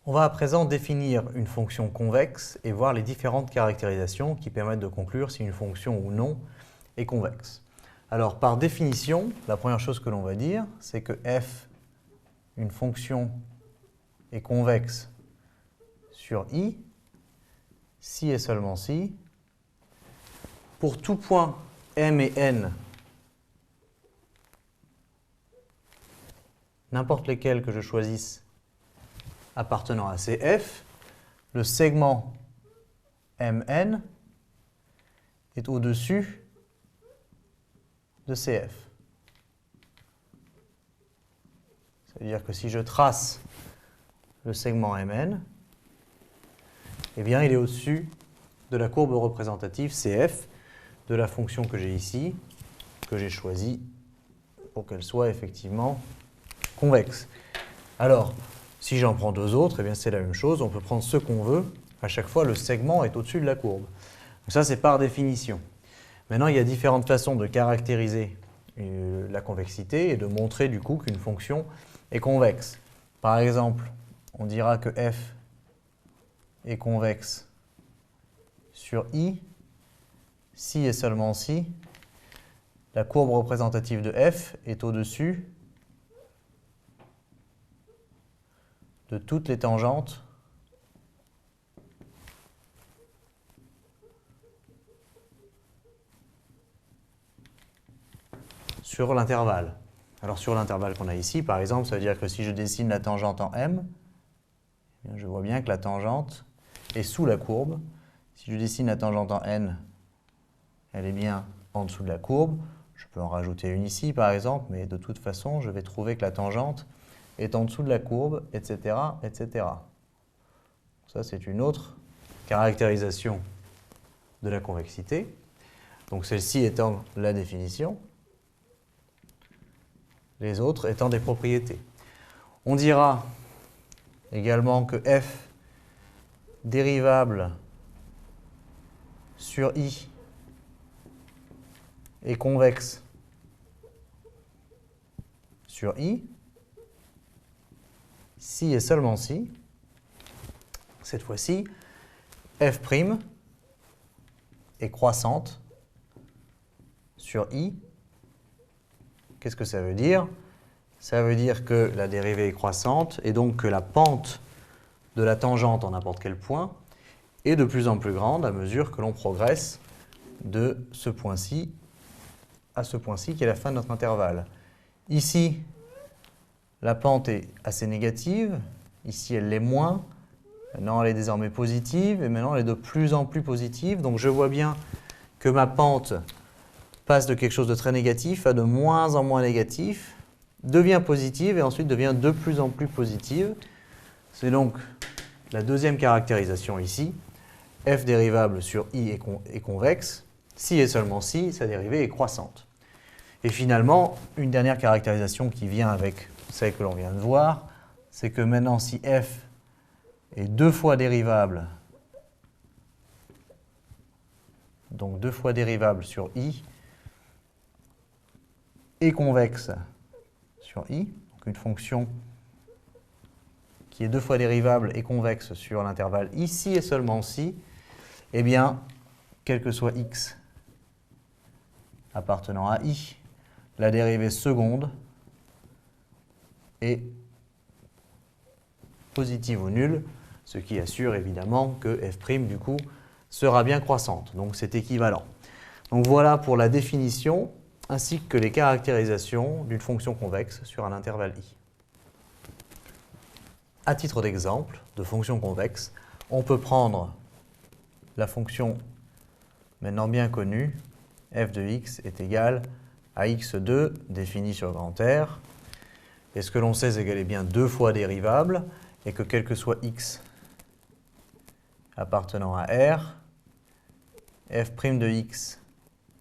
On va à présent définir une fonction convexe et voir les différentes caractérisations qui permettent de conclure si une fonction ou non est convexe. Alors, par définition, la première chose que l'on va dire, c'est que f, une fonction, est convexe sur i, si et seulement si, pour tout point m et n, n'importe lesquels que je choisisse appartenant à CF, le segment MN est au-dessus de CF. Ça veut dire que si je trace le segment MN, eh bien il est au-dessus de la courbe représentative CF de la fonction que j'ai ici, que j'ai choisie pour qu'elle soit effectivement convexe. Alors, si j'en prends deux autres, eh bien c'est la même chose, on peut prendre ce qu'on veut, à chaque fois le segment est au-dessus de la courbe. Donc ça c'est par définition. Maintenant il y a différentes façons de caractériser la convexité et de montrer du coup qu'une fonction est convexe. Par exemple, on dira que f est convexe sur i, si et seulement si la courbe représentative de f est au-dessus de toutes les tangentes sur l'intervalle. Alors sur l'intervalle qu'on a ici, par exemple, ça veut dire que si je dessine la tangente en m, je vois bien que la tangente est sous la courbe. Si je dessine la tangente en n, elle est bien en dessous de la courbe. Je peux en rajouter une ici, par exemple, mais de toute façon, je vais trouver que la tangente est en dessous de la courbe, etc., etc. Ça, c'est une autre caractérisation de la convexité. Donc celle-ci étant la définition, les autres étant des propriétés. On dira également que f dérivable sur i est convexe sur i, si et seulement si, cette fois-ci, f' est croissante sur i. Qu'est-ce que ça veut dire? Ça veut dire que la dérivée est croissante et donc que la pente de la tangente en n'importe quel point est de plus en plus grande à mesure que l'on progresse de ce point-ci à ce point-ci qui est la fin de notre intervalle. Ici, la pente est assez négative, ici elle l'est moins, maintenant elle est désormais positive et maintenant elle est de plus en plus positive. Donc je vois bien que ma pente passe de quelque chose de très négatif à de moins en moins négatif, devient positive et ensuite devient de plus en plus positive. C'est donc la deuxième caractérisation ici. F dérivable sur i est convexe, si et seulement si sa dérivée est croissante. Et finalement, une dernière caractérisation qui vient avec celle que l'on vient de voir, c'est que maintenant si f est deux fois dérivable, donc deux fois dérivable sur i, est convexe sur i, donc une fonction qui est deux fois dérivable et convexe sur l'intervalle ici et seulement si, eh bien, quel que soit x appartenant à i, la dérivée seconde est positive ou nulle, ce qui assure évidemment que f' du coup sera bien croissante, donc c'est équivalent. Donc voilà pour la définition ainsi que les caractérisations d'une fonction convexe sur un intervalle i. À titre d'exemple de fonction convexe, on peut prendre la fonction maintenant bien connue, f de x est égal à x2 définie sur grand R. Et ce que l'on sait, c'est qu'elle est bien deux fois dérivable et que quel que soit x appartenant à R, f' de x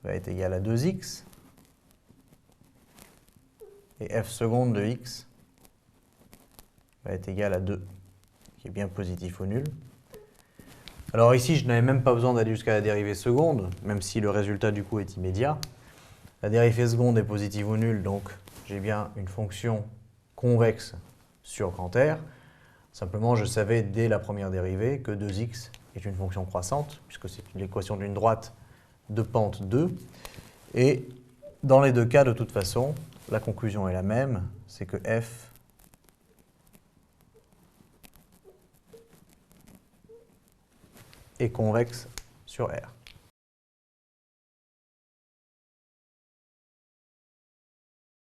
va être égal à 2x et f seconde de x va être égal à 2, qui est bien positif ou nul. Alors ici, je n'avais même pas besoin d'aller jusqu'à la dérivée seconde, même si le résultat du coup est immédiat. La dérivée seconde est positive ou nulle, donc j'ai bien une fonction convexe sur grand R. Simplement, je savais dès la première dérivée que 2x est une fonction croissante, puisque c'est l'équation d'une droite de pente 2. Et dans les deux cas, de toute façon, la conclusion est la même, c'est que f est convexe sur R.